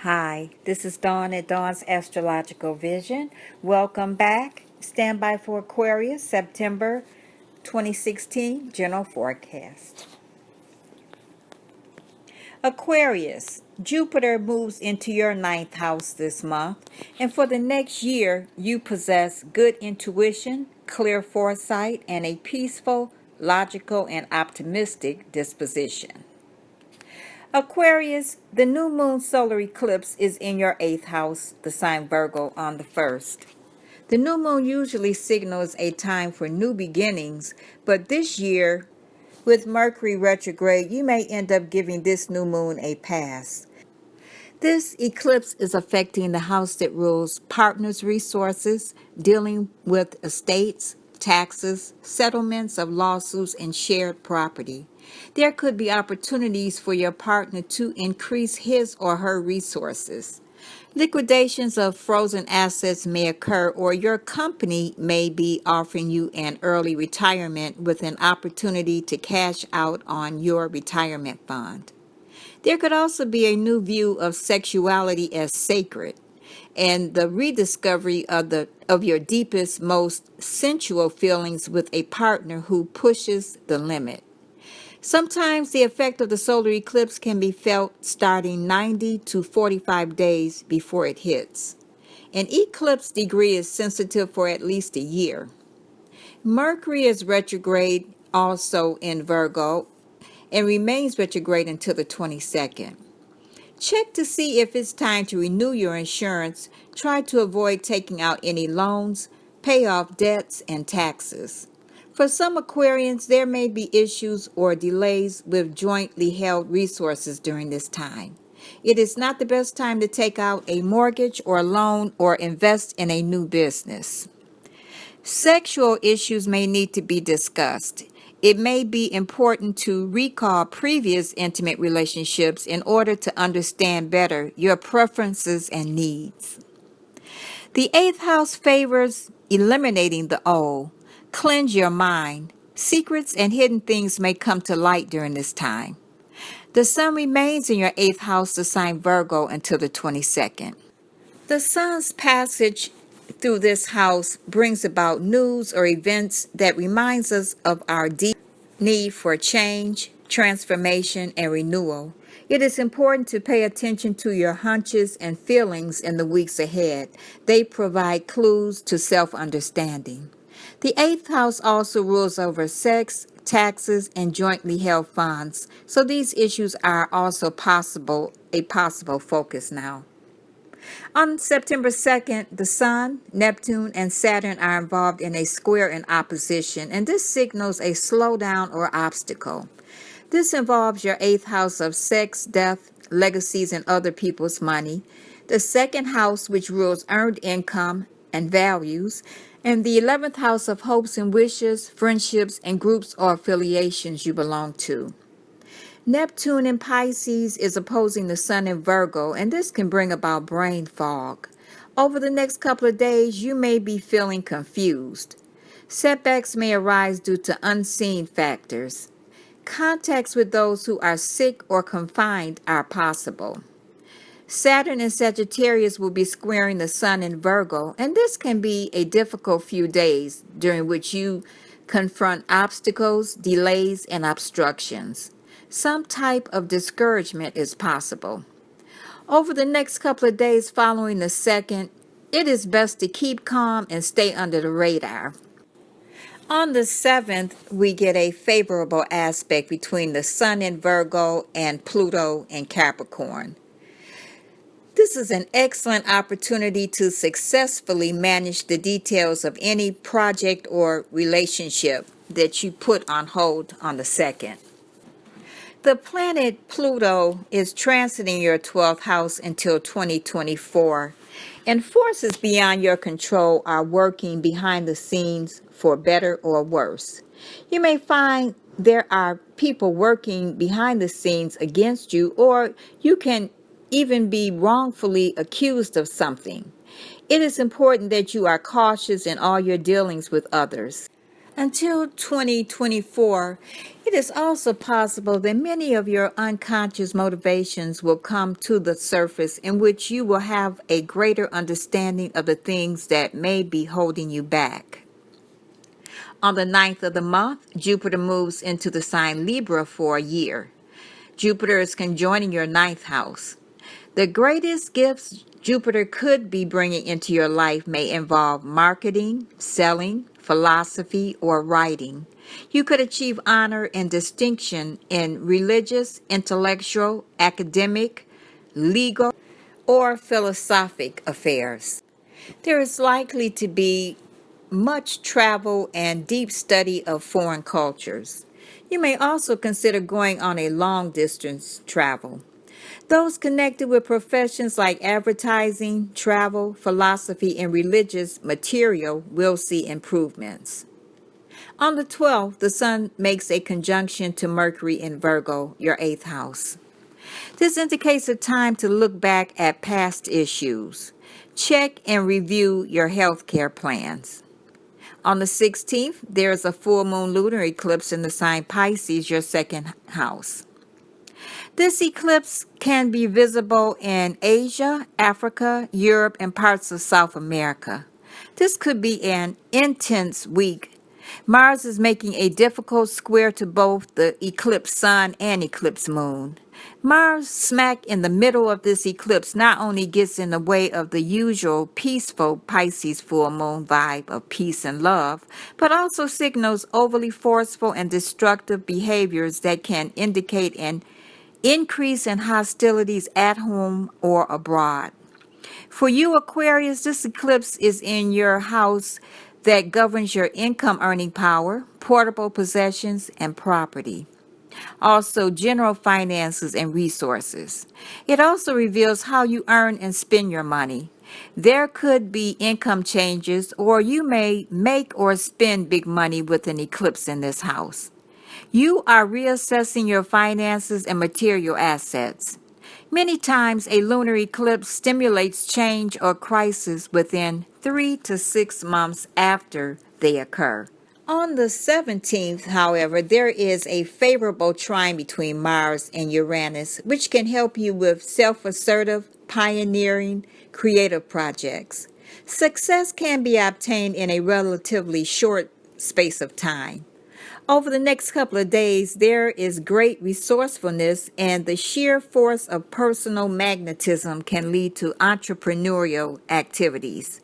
Hi, this is Dawn at Dawn's Astrological Vision. Welcome back. Stand by for Aquarius September 2016 General Forecast. Aquarius, Jupiter moves into your ninth house this month, and for the next year, you possess good intuition, clear foresight, and a peaceful, logical, and optimistic disposition. Aquarius, the new moon solar eclipse is in your eighth house, the sign Virgo, on the 1st. The new moon usually signals a time for new beginnings, but this year, with Mercury retrograde, you may end up giving this new moon a pass. This eclipse is affecting the house that rules partners' resources, dealing with estates, taxes, settlements of lawsuits, and shared property. There could be opportunities for your partner to increase his or her resources. Liquidations of frozen assets may occur, or your company may be offering you an early retirement with an opportunity to cash out on your retirement fund. There could also be a new view of sexuality as sacred and the rediscovery of your deepest, most sensual feelings with a partner who pushes the limit. Sometimes the effect of the solar eclipse can be felt starting 90 to 45 days before it hits. An eclipse degree is sensitive for at least a year. Mercury is retrograde also in Virgo and remains retrograde until the 22nd. Check to see if it's time to renew your insurance. Try to avoid taking out any loans, pay off debts, and taxes. For some Aquarians, there may be issues or delays with jointly held resources during this time. It is not the best time to take out a mortgage or loan or invest in a new business. Sexual issues may need to be discussed. It may be important to recall previous intimate relationships in order to understand better your preferences and needs. The eighth house favors eliminating the old. Cleanse your mind. Secrets and hidden things may come to light during this time. The sun remains in your eighth house, the sign Virgo, until the 22nd. The sun's passage through this house brings about news or events that reminds us of our deep need for change, transformation, and renewal. It is important to pay attention to your hunches and feelings in the weeks ahead. They provide clues to self-understanding. The eighth house also rules over sex, taxes, and jointly held funds, so these issues are also a possible focus now. On September 2nd, the Sun, Neptune, and Saturn are involved in a square in opposition, and this signals a slowdown or obstacle. This involves your eighth house of sex, death, legacies, and other people's money, the second house, which rules earned income and values, and the 11th house of hopes and wishes, friendships, and groups or affiliations you belong to. Neptune in Pisces is opposing the Sun in Virgo, and this can bring about brain fog. Over the next couple of days, you may be feeling confused. Setbacks may arise due to unseen factors. Contacts with those who are sick or confined are possible. Saturn in Sagittarius will be squaring the Sun in Virgo, and this can be a difficult few days during which you confront obstacles, delays, and obstructions. Some type of discouragement is possible. Over the next couple of days following the 2nd, it is best to keep calm and stay under the radar. On the 7th, we get a favorable aspect between the Sun in Virgo and Pluto in Capricorn. This is an excellent opportunity to successfully manage the details of any project or relationship that you put on hold on the 2nd. The planet Pluto is transiting your 12th house until 2024, and forces beyond your control are working behind the scenes for better or worse. You may find there are people working behind the scenes against you, or you can even be wrongfully accused of something. It is important that you are cautious in all your dealings with others. Until 2024, it is also possible that many of your unconscious motivations will come to the surface, in which you will have a greater understanding of the things that may be holding you back. On the 9th of the month, Jupiter moves into the sign Libra for a year. Jupiter is conjoining your ninth house. The greatest gifts Jupiter could be bringing into your life may involve marketing, selling, philosophy, or writing. You could achieve honor and distinction in religious, intellectual, academic, legal, or philosophic affairs. There is likely to be much travel and deep study of foreign cultures. You may also consider going on a long distance travel. Those connected with professions like advertising, travel, philosophy, and religious material will see improvements. On the 12th, the Sun makes a conjunction to Mercury in Virgo, your 8th house. This indicates a time to look back at past issues. Check and review your health care plans. On the 16th, there is a full moon lunar eclipse in the sign Pisces, your 2nd house. This eclipse can be visible in Asia, Africa, Europe, and parts of South America. This could be an intense week. Mars is making a difficult square to both the eclipsed sun and eclipsed moon. Mars, smack in the middle of this eclipse, not only gets in the way of the usual peaceful Pisces full moon vibe of peace and love, but also signals overly forceful and destructive behaviors that can indicate an increase in hostilities at home or abroad. For you, Aquarius, this eclipse is in your house that governs your income earning power, portable possessions, and property. Also, general finances and resources. It also reveals how you earn and spend your money. There could be income changes, or you may make or spend big money with an eclipse in this house. You are reassessing your finances and material assets. Many times, a lunar eclipse stimulates change or crisis within 3 to 6 months after they occur. On the 17th, however, there is a favorable trine between Mars and Uranus, which can help you with self-assertive, pioneering, creative projects. Success can be obtained in a relatively short space of time. Over the next couple of days, there is great resourcefulness, and the sheer force of personal magnetism can lead to entrepreneurial activities.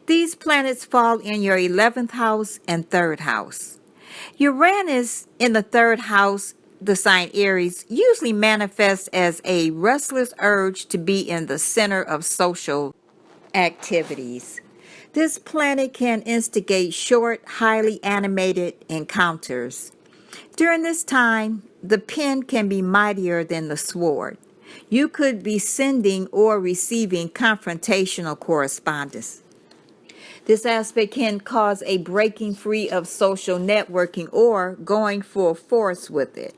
These planets fall in your 11th house and 3rd house. Uranus in the 3rd house, the sign Aries, usually manifests as a restless urge to be in the center of social activities. This planet can instigate short, highly animated encounters. During this time, the pen can be mightier than the sword. You could be sending or receiving confrontational correspondence. This aspect can cause a breaking free of social networking or going full force with it.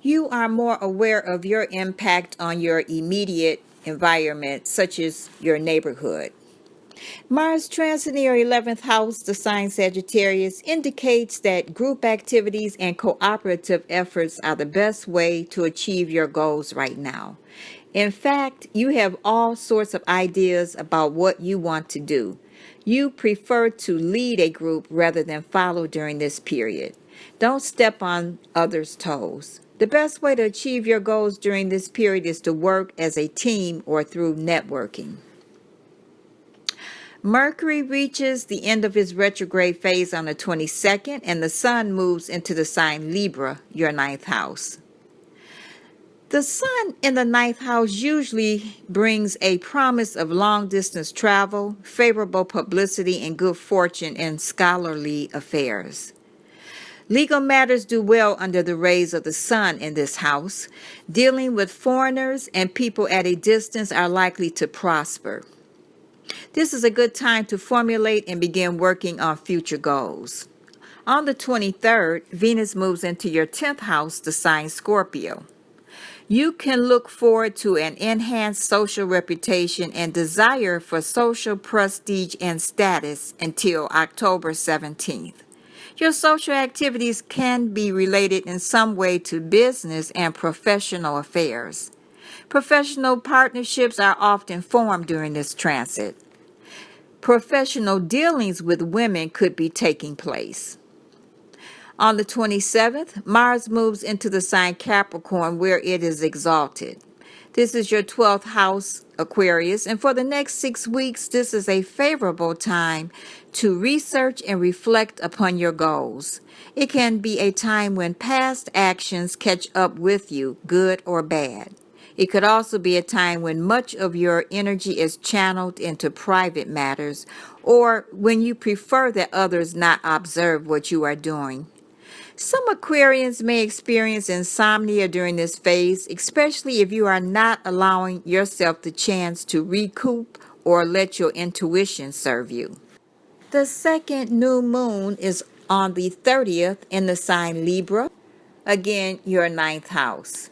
You are more aware of your impact on your immediate environment, such as your neighborhood. Mars transit in your 11th house, the sign Sagittarius, indicates that group activities and cooperative efforts are the best way to achieve your goals right now. In fact, you have all sorts of ideas about what you want to do. You prefer to lead a group rather than follow during this period. Don't step on others' toes. The best way to achieve your goals during this period is to work as a team or through networking. Mercury reaches the end of his retrograde phase on the 22nd, and the Sun moves into the sign Libra, your 9th house. The Sun in the 9th house usually brings a promise of long-distance travel, favorable publicity, and good fortune in scholarly affairs. Legal matters do well under the rays of the Sun in this house. Dealing with foreigners and people at a distance are likely to prosper. This is a good time to formulate and begin working on future goals. On the 23rd, Venus moves into your 10th house, the sign Scorpio. You can look forward to an enhanced social reputation and desire for social prestige and status until October 17th. Your social activities can be related in some way to business and professional affairs. Professional partnerships are often formed during this transit. Professional dealings with women could be taking place. On the 27th, Mars moves into the sign Capricorn where it is exalted. This is your 12th house, Aquarius, and for the next 6 weeks, this is a favorable time to research and reflect upon your goals. It can be a time when past actions catch up with you, good or bad. It could also be a time when much of your energy is channeled into private matters or when you prefer that others not observe what you are doing. Some Aquarians may experience insomnia during this phase, especially if you are not allowing yourself the chance to recoup or let your intuition serve you. The second new moon is on the 30th in the sign Libra, again, your ninth house.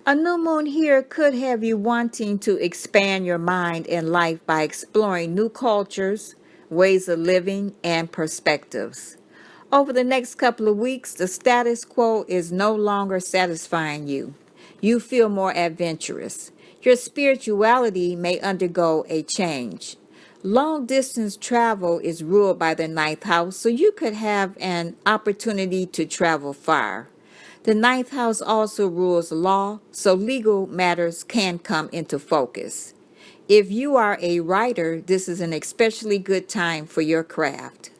A new moon here could have you wanting to expand your mind and life by exploring new cultures, ways of living, and perspectives. Over the next couple of weeks, the status quo is no longer satisfying you. You feel more adventurous. Your spirituality may undergo a change. Long distance travel is ruled by the ninth house, so you could have an opportunity to travel far. The ninth house also rules law, so legal matters can come into focus. If you are a writer, this is an especially good time for your craft.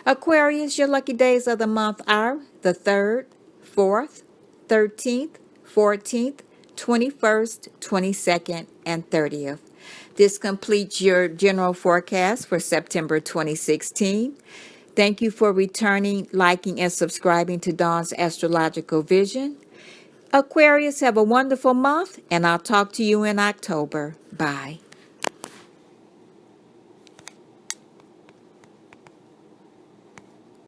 Aquarius, your lucky days of the month are the 3rd, 4th, 13th, 14th, 21st, 22nd, and 30th. This completes your general forecast for September 2016. Thank you for returning, liking, and subscribing to Dawn's Astrological Vision. Aquarius, have a wonderful month, and I'll talk to you in October. Bye.